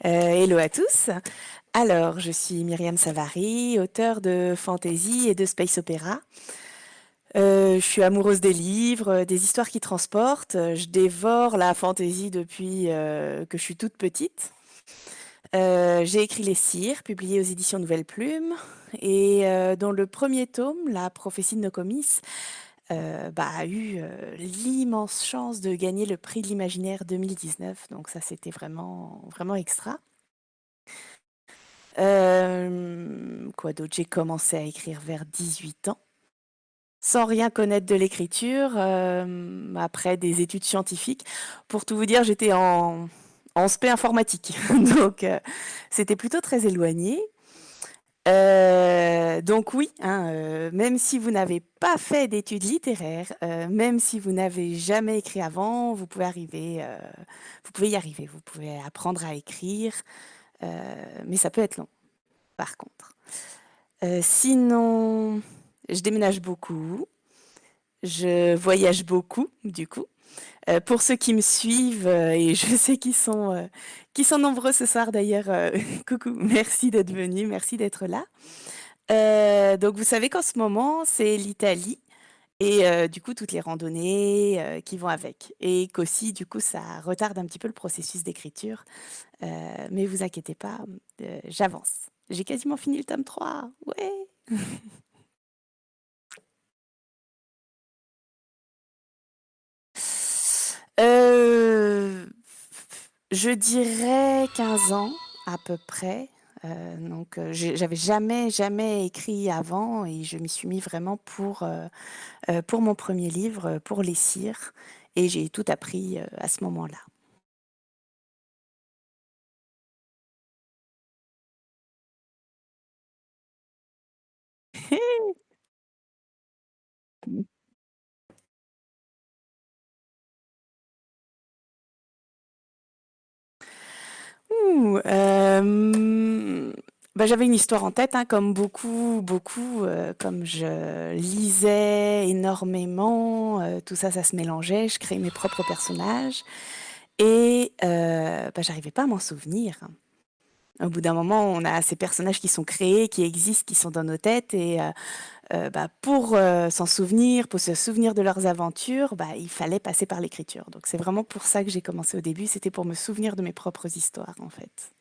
Hello à tous. Alors, je suis Myriam Savary, auteure de fantasy et de space opéra. Je suis amoureuse des livres, des histoires qui transportent. Je dévore la fantasy depuis que je suis toute petite. J'ai écrit Les Cires, publié aux éditions Nouvelle Plume, et dans le premier tome, La prophétie de Nokomis, a eu l'immense chance de gagner le prix de l'imaginaire 2019. Donc ça, c'était vraiment, vraiment extra. Quoi d'autre? J'ai commencé à écrire vers 18 ans, sans rien connaître de l'écriture, après des études scientifiques. Pour tout vous dire, j'étais en spé informatique, donc c'était plutôt très éloigné. Donc oui, hein, même si vous n'avez pas fait d'études littéraires, même si vous n'avez jamais écrit avant, vous pouvez y arriver, vous pouvez apprendre à écrire, mais ça peut être long, par contre. Sinon, je déménage beaucoup, je voyage beaucoup, du coup. Pour ceux qui me suivent, et je sais qu'ils sont nombreux ce soir d'ailleurs, coucou, merci d'être venus, merci d'être là. Donc vous savez qu'en ce moment, c'est l'Italie et du coup toutes les randonnées qui vont avec. Et qu'aussi, du coup, ça retarde un petit peu le processus d'écriture. Mais vous inquiétez pas, j'avance. J'ai quasiment fini le tome 3. Ouais. Heu, je dirais 15 ans à peu près. J'avais jamais écrit avant et je m'y suis mis vraiment pour mon premier livre, pour Les Cires et j'ai tout appris, à ce moment-là. Ouh, j'avais une histoire en tête, hein, comme beaucoup, comme je lisais énormément, tout ça, ça se mélangeait. Je créais mes propres personnages et j'arrivais pas à m'en souvenir. Au bout d'un moment, on a ces personnages qui sont créés, qui existent, qui sont dans nos têtes et pour s'en souvenir, pour se souvenir de leurs aventures, il fallait passer par l'écriture. Donc c'est vraiment pour ça que j'ai commencé au début, c'était pour me souvenir de mes propres histoires en fait.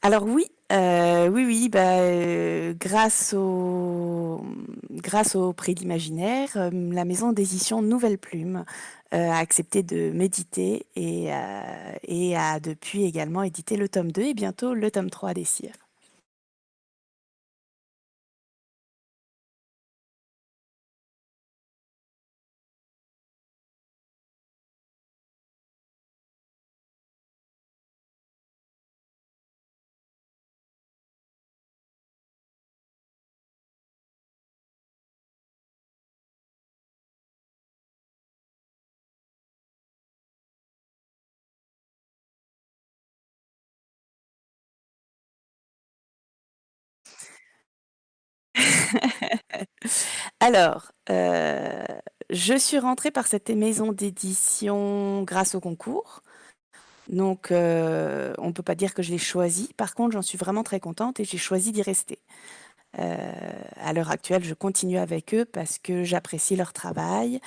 Alors oui, oui, grâce au prix de l'imaginaire, la maison d'édition Nouvelle Plume a accepté de m'éditer et a depuis également édité le tome 2 et bientôt le tome 3 des Cires. Alors, je suis rentrée par cette maison d'édition grâce au concours. Donc, on ne peut pas dire que je l'ai choisi. Par contre, j'en suis vraiment très contente et j'ai choisi d'y rester. Heu, à l'heure actuelle, je continue avec eux parce que j'apprécie leur travail,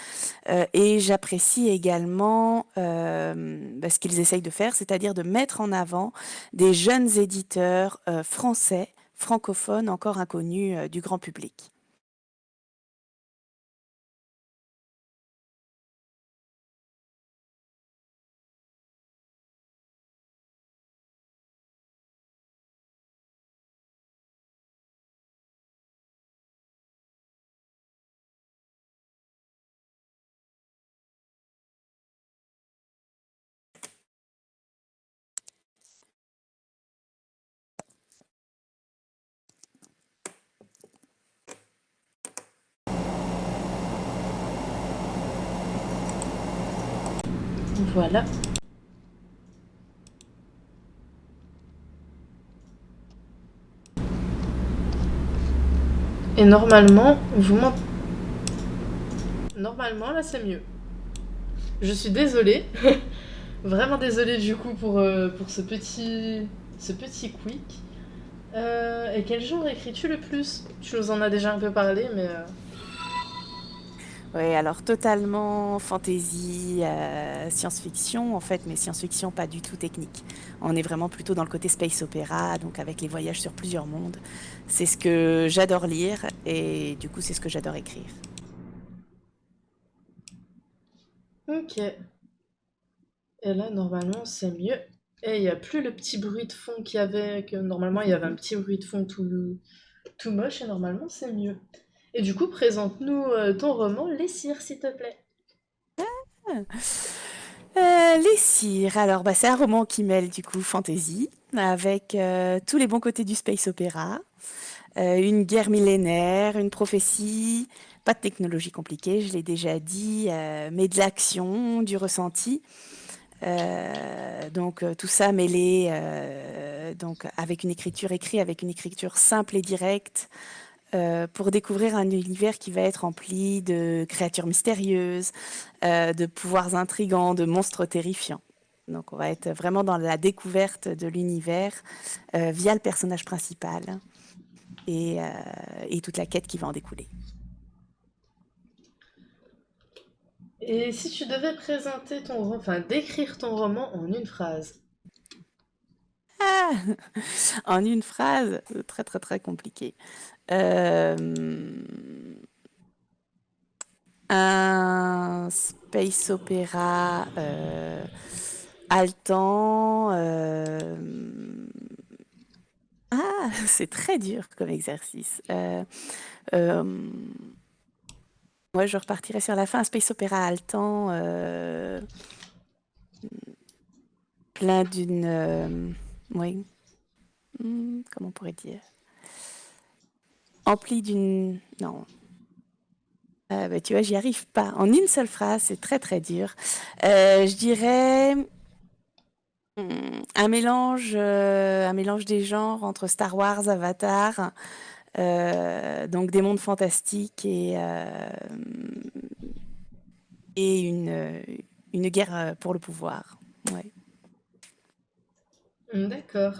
et j'apprécie également, ce qu'ils essayent de faire, c'est-à-dire de mettre en avant des jeunes éditeurs, français, francophones, encore inconnus, du grand public. Voilà. Et normalement, Normalement, là, c'est mieux. Je suis désolée. Vraiment désolée du coup pour ce petit quick. Et quel genre écris-tu le plus? Tu nous en as déjà un peu parlé, mais... Oui, alors totalement fantasy, science-fiction en fait, mais science-fiction pas du tout technique. On est vraiment plutôt dans le côté space opéra, donc avec les voyages sur plusieurs mondes. C'est ce que j'adore lire et du coup c'est ce que j'adore écrire. Ok. Et là, normalement, c'est mieux. Et il n'y a plus le petit bruit de fond qu'il y avait, que normalement, il y avait un petit bruit de fond tout moche, et normalement, c'est mieux. Et du coup, présente-nous ton roman, Les Cires, s'il te plaît. Les Cires, alors bah, c'est un roman qui mêle du coup fantasy avec tous les bons côtés du space opéra, une guerre millénaire, une prophétie, pas de technologie compliquée, je l'ai déjà dit, mais de l'action, du ressenti. Donc tout ça mêlé donc avec une écriture écrite, avec une écriture simple et directe, pour découvrir un univers qui va être rempli de créatures mystérieuses, de pouvoirs intrigants, de monstres terrifiants. Donc on va être vraiment dans la découverte de l'univers via le personnage principal et, euh, et toute la quête qui va en découler. Et si tu devais présenter ton roman, enfin, décrire ton roman en une phrase. Ah en une phrase, très très très compliqué. Euh, un space opéra haletant. Ah, c'est très dur comme exercice. Euh, Moi, je repartirais sur la fin, un space opéra haletant, plein d'une... oui, comment on pourrait dire? Empli d'une... Non, bah, tu vois, j'y arrive pas. En une seule phrase, c'est très très dur. Je dirais un mélange des genres entre Star Wars, Avatar, donc des mondes fantastiques et une guerre pour le pouvoir. Ouais. D'accord.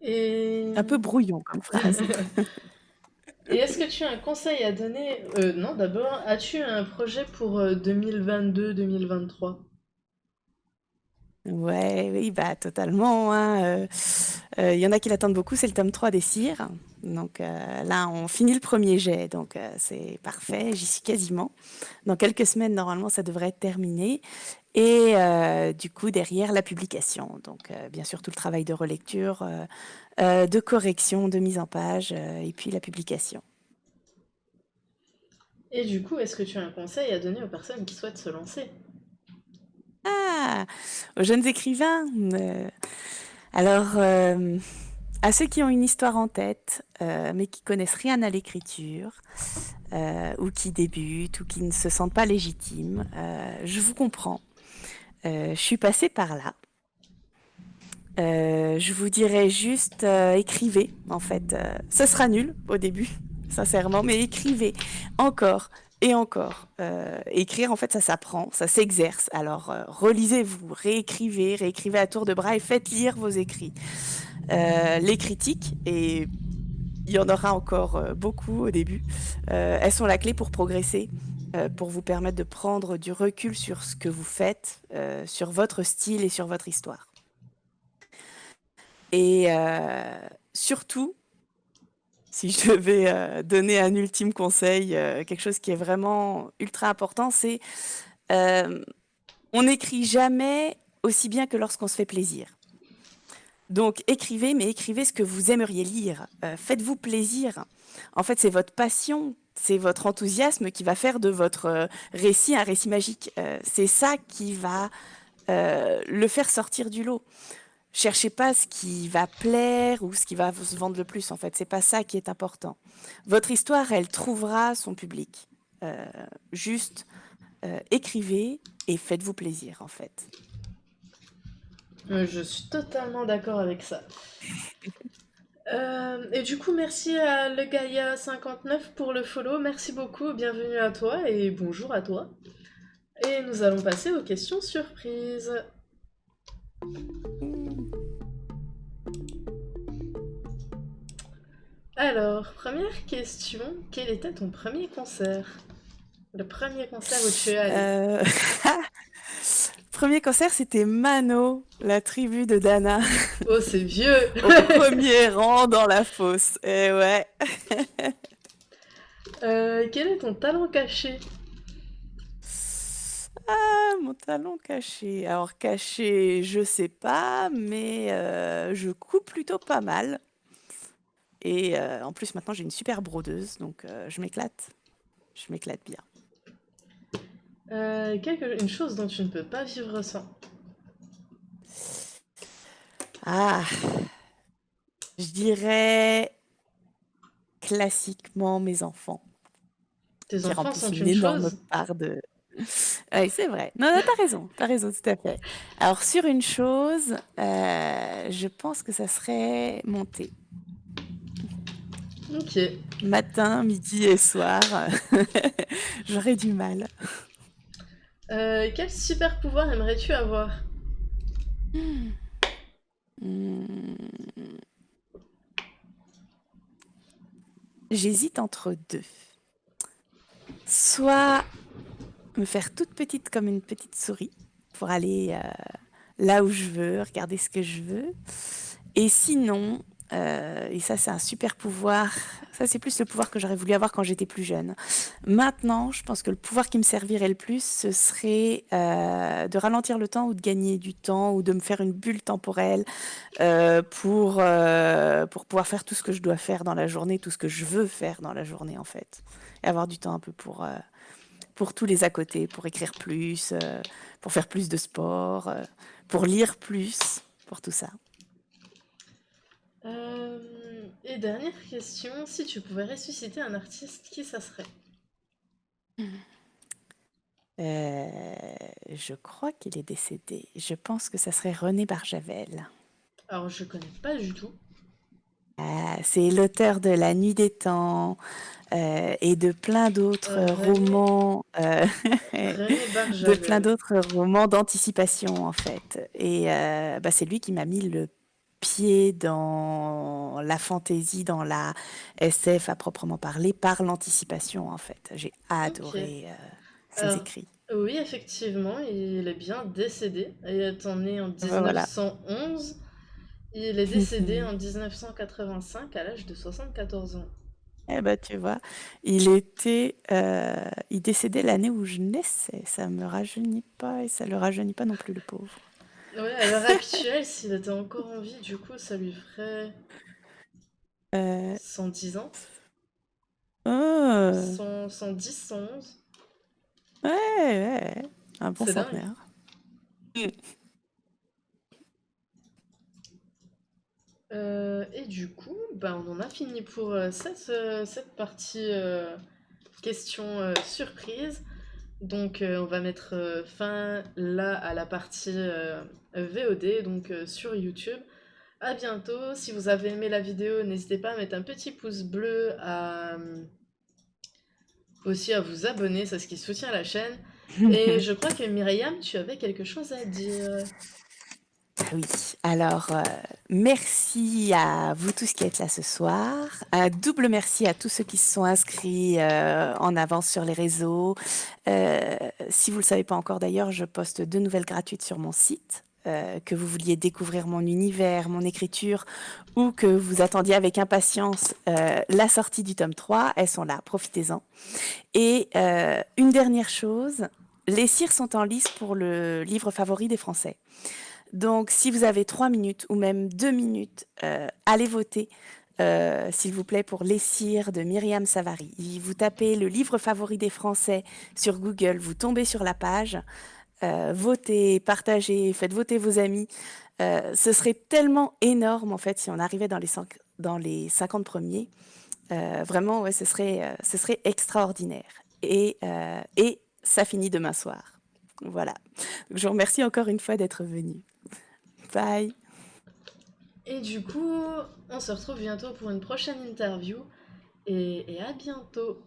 Et... Un peu brouillon comme phrase. Et est-ce que tu as un conseil à donner? Non, d'abord, as-tu un projet pour 2022-2023? Ouais, oui, bah totalement, hein. Il y en a qui l'attendent beaucoup, c'est le tome 3 des Cires. Donc là, on finit le premier jet, donc c'est parfait, j'y suis quasiment. Dans quelques semaines, normalement, ça devrait être terminé. Et du coup, derrière, la publication. Donc bien sûr, tout le travail de relecture, de correction, de mise en page, et puis la publication. Et du coup, est-ce que tu as un conseil à donner aux personnes qui souhaitent se lancer? Ah, aux jeunes écrivains. Alors, à ceux qui ont une histoire en tête, mais qui connaissent rien à l'écriture, ou qui débutent, ou qui ne se sentent pas légitimes, je vous comprends. Je suis passée par là. Je vous dirais juste, écrivez, en fait. Ce sera nul au début, sincèrement, mais écrivez encore et encore. Écrire, en fait, ça s'apprend, ça s'exerce. Alors, relisez-vous, réécrivez, réécrivez à tour de bras et faites lire vos écrits. Les critiques, et il y en aura encore beaucoup au début, elles sont la clé pour progresser, pour vous permettre de prendre du recul sur ce que vous faites, sur votre style et sur votre histoire. Et surtout, si je devais donner un ultime conseil, quelque chose qui est vraiment ultra important, c'est euh, on n'écrit jamais aussi bien que lorsqu'on se fait plaisir. Donc écrivez, mais écrivez ce que vous aimeriez lire. Faites-vous plaisir. En fait, c'est votre passion, c'est votre enthousiasme qui va faire de votre récit un récit magique. C'est ça qui va le faire sortir du lot. Cherchez pas ce qui va plaire ou ce qui va se vendre le plus, en fait. C'est pas ça qui est important. Votre histoire, elle trouvera son public. Juste, écrivez et faites-vous plaisir, en fait. Je suis totalement d'accord avec ça. Et du coup, merci à legaia59 pour le follow. Merci beaucoup, bienvenue à toi et bonjour à toi. Et nous allons passer aux questions surprises. Mmh. Alors, première question, quel était ton premier concert? Le premier concert où tu es allé? Euh, Premier concert, c'était Mano, la tribu de Dana, Oh, c'est vieux! au premier rang dans la fosse. Et ouais. Quel est ton talent caché? Ah, mon talon caché. Alors caché, je sais pas, mais je coupe plutôt pas mal. Et en plus, maintenant, j'ai une super brodeuse, donc je m'éclate. Je m'éclate bien. Une chose dont tu ne peux pas vivre sans. Ah, je dirais classiquement mes enfants, Tes qui enfants remplissent sont une une énorme chose? part de... Oui, c'est vrai. Non, non, t'as raison, tout à fait. Alors, sur une chose, je pense que ça serait mon thé. Ok. Matin, midi et soir, j'aurais du mal. Quel super pouvoir aimerais-tu avoir? Hmm. J'hésite entre deux. Soit me faire toute petite comme une petite souris pour aller là où je veux, regarder ce que je veux. Et sinon, et ça c'est un super pouvoir, ça c'est plus le pouvoir que j'aurais voulu avoir quand j'étais plus jeune. Maintenant, je pense que le pouvoir qui me servirait le plus, ce serait de ralentir le temps ou de gagner du temps ou de me faire une bulle temporelle pour pouvoir faire tout ce que je dois faire dans la journée, tout ce que je veux faire dans la journée en fait. Et avoir du temps un peu pour tous les à côté, pour écrire plus, pour faire plus de sport, pour lire plus, pour tout ça. Et dernière question, si tu pouvais ressusciter un artiste, qui ça serait? Je crois qu'il est décédé. Je pense que ça serait René Barjavel. Alors, je connais pas du tout. C'est l'auteur de La Nuit des Temps et de plein d'autres René, romans, René de plein Barjavel. d'autres romans d'anticipation en fait. Et bah, c'est lui qui m'a mis le pied dans la fantaisie, dans la SF à proprement parler, par l'anticipation en fait. J'ai Ok. adoré ses Alors, écrits. oui, effectivement, il est bien décédé. Étant né en Ben voilà. 1911, il est décédé en 1985 à l'âge de 74 ans. Eh ben, tu vois, il décédait l'année où je naissais. Ça me rajeunit pas et ça le rajeunit pas non plus, le pauvre. Ouais, à l'heure actuelle, s'il était encore en vie, du coup, ça lui ferait Euh, 110 ans. oh, 110, 111. ouais, ouais, un bon C'est dingue. centenaire. Mm. Et du coup, bah, on en a fini pour cette partie question surprise. Donc, on va mettre fin là à la partie VOD, donc sur YouTube. À bientôt. Si vous avez aimé la vidéo, n'hésitez pas à mettre un petit pouce bleu, aussi à vous abonner, c'est ce qui soutient la chaîne. Et je crois que Myriam, tu avais quelque chose à dire. Ah oui, alors merci à vous tous qui êtes là ce soir. Un double merci à tous ceux qui se sont inscrits en avance sur les réseaux. Si vous ne le savez pas encore d'ailleurs, je poste 2 nouvelles gratuites sur mon site. Que vous vouliez découvrir mon univers, mon écriture, ou que vous attendiez avec impatience la sortie du tome 3, elles sont là, profitez-en. Et une dernière chose, les cires sont en lice pour le livre favori des Français. Donc, si vous avez 3 minutes ou même 2 minutes, allez voter, s'il vous plaît, pour Les Cires de Myriam Savary. Vous tapez le livre favori des Français sur Google, vous tombez sur la page, votez, partagez, faites voter vos amis. Ce serait tellement énorme, en fait, si on arrivait dans les 50 premiers. Vraiment, ouais, ce serait extraordinaire. Et ça finit demain soir. Voilà. Donc, je vous remercie encore une fois d'être venu. Bye. Et du coup, on se retrouve bientôt pour une prochaine interview et à bientôt.